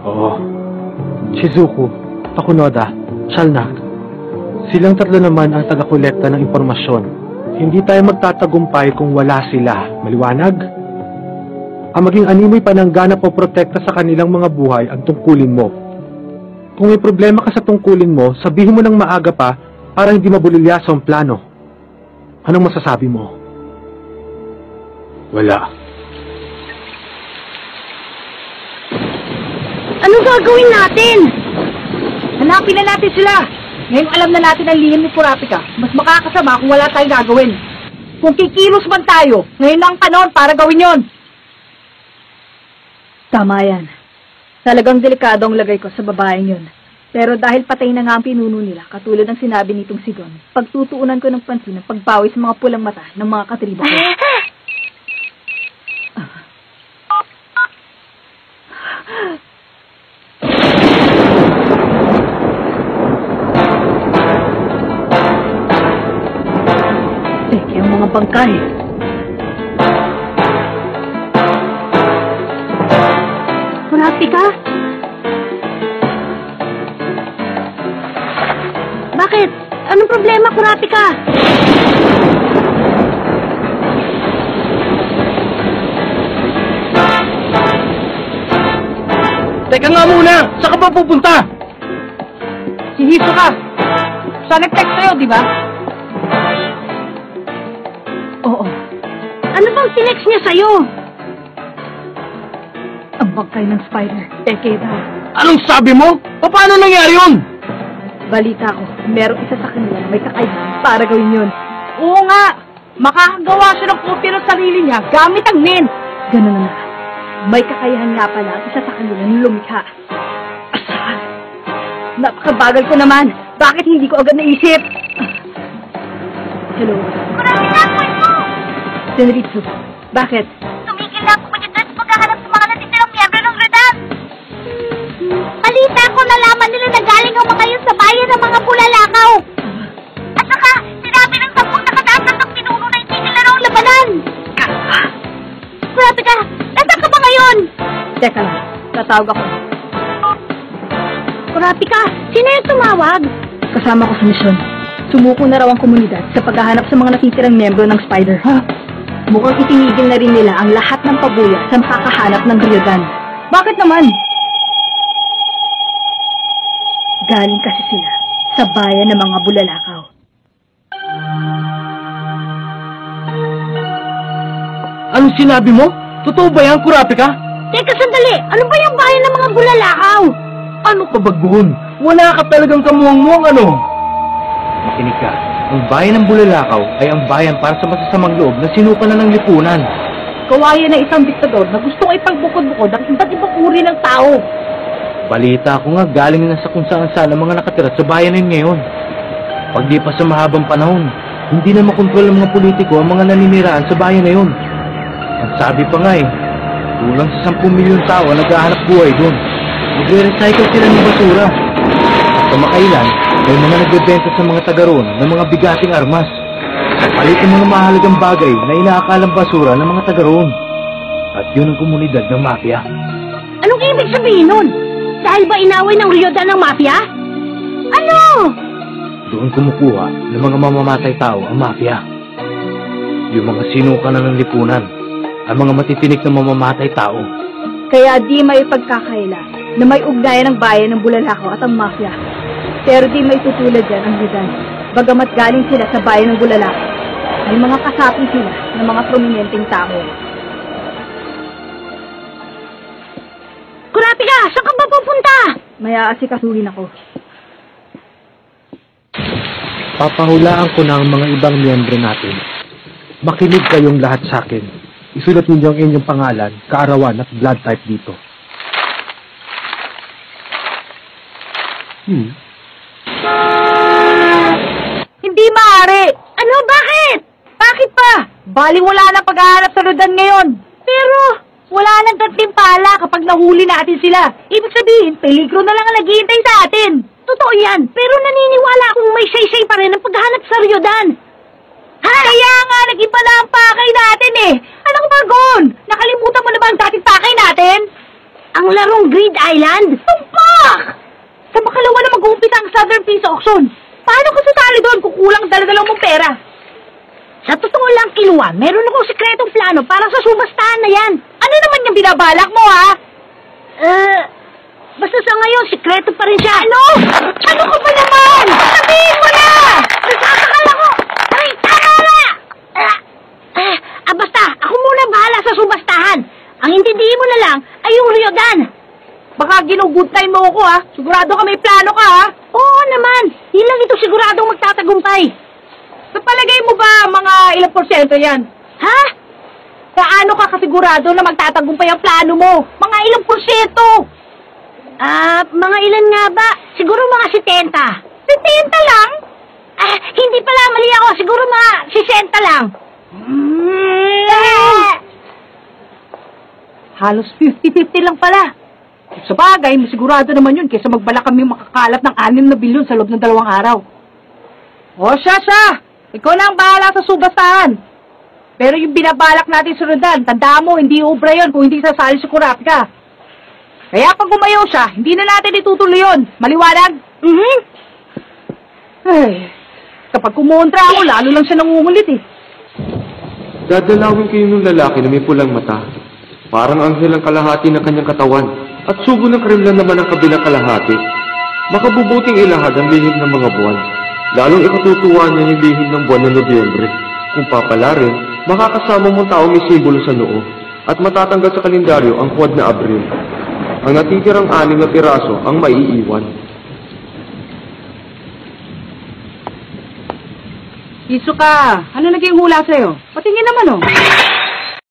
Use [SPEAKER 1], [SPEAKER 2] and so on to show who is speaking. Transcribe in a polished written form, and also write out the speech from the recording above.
[SPEAKER 1] Oo. Shizuku, Takunoda, Shalnak. Silang tatlo naman ang taga-kolekta ng impormasyon. Hindi tayo magtatagumpay kung wala sila. Maliwanag? Ang maging animoy pananggana o protekta sa kanilang mga buhay ang tungkulin mo. Kung may problema ka sa tungkulin mo, sabihin mo ng maaga pa para hindi mabulilyaso ang plano. Anong masasabi mo? Wala.
[SPEAKER 2] Anong gagawin natin? Hanapin na natin sila. Ngayon alam na natin ang lihim ni Kurapika. Mas makakasama kung wala tayong gagawin. Kung kikilos man tayo, ngayon lang panahon para gawin yon. Tama yan. Talagang delikado ang lagay ko sa babaeng yun. Pero dahil patay na nga ang pinuno nila, katulad ng sinabi nitong Sigon, pagtutuunan ko ng pansin ang pagbawi sa mga pulang mata ng mga katribo ko. Teka, yung mga bangkay. Kurapika? Bakit? Anong problema, Kurapika?
[SPEAKER 1] Teka nga muna! Saan ka ba pupunta?
[SPEAKER 2] Si Hisoka. Siya nag-text sa'yo, di ba? Oo. Ano bang sinext niya sa'yo? Ang bangkay ng spider. Peke daw.
[SPEAKER 1] Anong sabi mo? Paano nangyari yun?
[SPEAKER 2] Balita ko, merong isa sa kanila na may kakayahan para gawin yun. Oo nga! Makakagawa siya ng kopya ng sarili niya gamit ang nin! Ganun na nga. May kakayahan nga pala ang isa sa kanila na lumikha. Asahan! Napakabagal ko naman! Bakit hindi ko agad naisip? Hello?
[SPEAKER 3] Marami na po ito!
[SPEAKER 2] Senritsu, bakit?
[SPEAKER 3] Tumigil na po kayo doon sa paghahanap sa mga natitirang miyembro ng Redan! Balita ko, nalaman nila na galing ang mga yun sa bayan ng mga bulalakaw! At saka, sinabi ng 10 nakataas ng pinuno na hindi nila raw labanan! Grabe ka! Nasaan ka ba ngayon?
[SPEAKER 2] Teka lang, tatawag ako. Kurapika, sino yung tumawag? Kasama ko sa misyon. Sumuko na raw ang komunidad sa paghahanap sa mga natitirang miyembro ng Spider. Ha? Mukhang itinigil na rin nila ang lahat ng pabuya sa makakahanap ng Ryodan. Bakit naman? Galing kasi sila sa bayan ng mga bulalakaw.
[SPEAKER 1] Anong sinabi mo? Totoo ba yan, Kurapika?
[SPEAKER 2] Teka, sandali! Ano ba yung bayan ng mga bulalakaw?
[SPEAKER 1] Ano ka baguhon? Wala ka talagang kamuang-muang ano? Makinig ka. Ang bayan ng Bulalakaw ay ang bayan para sa masasamang loob na sinuka na ng lipunan.
[SPEAKER 2] Kawayan na isang diktador na gustong ipagbukod-bukod ang iba't ibang uri ng tao.
[SPEAKER 1] Balita ko nga galing na sa kung saan saan ang mga nakatira sa bayan na yun ngayon. Paglipas sa mahabang panahon, hindi na makontrol ng mga politiko ang mga naniniraan sa bayan na yun. Ang sabi pa nga kulang sa 10 milyon tao ang naghahanap buhay doon. Nagre-recycle sila ng basura. At kamakailan, may mga nagbebenta sa mga taga roon ng mga bigating armas. Palit ng mga mahalagang bagay na inaakalang basura ng mga taga roon. At yun ang komunidad ng mafia.
[SPEAKER 2] Anong ibig sabihin nun? Dahil ba inaway ng Ryodan ng mafia? Ano?
[SPEAKER 1] Doon kumukuha ng mga mamamatay tao ang mafia. Yung mga sinuka na ng lipunan, ang mga matitinik na mamamatay tao.
[SPEAKER 2] Kaya di may pagkakaila na may ugnayan ng bayan ng Bulalakaw at ang mafia. Pero di may tutulad dyan ang Ryodan. Bagamat galing sila sa bayan ng Bulalakaw, may mga kasapi sila ng mga prominenteng tao. Kurapika! Saan ka ba pupunta? May aasikasuhin ako.
[SPEAKER 1] Papahulaan ko na ang mga ibang miyembro natin. Makinig kayong lahat sa akin. Isulat ninyo ang inyong pangalan, kaarawan at blood type dito.
[SPEAKER 2] Hindi maaari! Ano? Bakit? Bakit pa? Bali wala na pag-ahanap sa Ryodan ngayon. Pero wala nang gantimpala kapag nahuli natin sila. Ibig sabihin, peligro na lang ang naghihintay sa atin. Totoo yan, pero naniniwala akong may say-say pa rin ang paghahanap sa Ryodan. Ha? Kaya nga, nag-iba na ang pakay natin eh. Anong bagon? Nakalimutan mo na ba ang dating pakay natin?
[SPEAKER 3] Ang larong Grid Island?
[SPEAKER 2] Tumpak! Sa makalawa na mag-uumpisa ang Southern Peace Auction. Paano ka sasali doon kung kulang dala-dalaw mong pera?
[SPEAKER 3] Sa totoo lang, Kilua, meron akong sikretong plano para sa subastahan na yan.
[SPEAKER 2] Ano naman yung binabalak mo, ha?
[SPEAKER 3] Basta sa ngayon, sikreto pa rin siya.
[SPEAKER 2] Ano? Ano ka ba naman? Sabihin mo na!
[SPEAKER 3] Nagsasakal ako! Ay, tama na! Basta, ako muna bahala sa subastahan. Ang intindihin mo na lang ay yung Ryodan.
[SPEAKER 2] Baka ginugood time mo ako, ha? Sigurado ka may plano ka, ha?
[SPEAKER 3] Oo naman, hindi lang ito siguradong magtatagumpay.
[SPEAKER 2] Sa palagay mo ba mga ilang porsyento yan?
[SPEAKER 3] Ha?
[SPEAKER 2] Kaano ka kasigurado na magtatagumpay ang plano mo? Mga ilang porsyento?
[SPEAKER 3] Mga ilan nga ba? Siguro mga 70.
[SPEAKER 2] 70 lang?
[SPEAKER 3] Hindi pala, mali ako. Siguro mga 60 lang.
[SPEAKER 2] Halos 50-50 lang pala. Sa bagay, masigurado naman yun kaysa magbala kami makakalap ng 6 na bilyon sa loob ng 2 araw. O, siya! Ikaw na ang bahala sa subastahan. Pero yung binabalak natin sundan, tandaan mo, hindi ubra yun kung hindi sasali si Kurapika. Kaya pag umayaw siya, hindi na natin itutuloy yun. Maliwanag? Ay, kapag kumontra ako, lalo lang siya nangungulit eh.
[SPEAKER 4] Dadalawin kayo ng lalaki na may pulang mata. Parang anghel ang kalahati ng kanyang katawan. At sugo ng karimlan naman ang kabilang kalahati. Makabubuting ilahad ang lihim ng mga buwan. Lalong ikatutuwa niya yung lihim ng buwan ng Nobyembre. Kung papalarin, makakasama mong tao may simbolo sa noo. At matatanggal sa kalendaryo ang huwad na Abril. Ang natitirang 6 na piraso ang maiiwan.
[SPEAKER 2] Isuka, ano naging hula sa'yo? Patingin naman oh.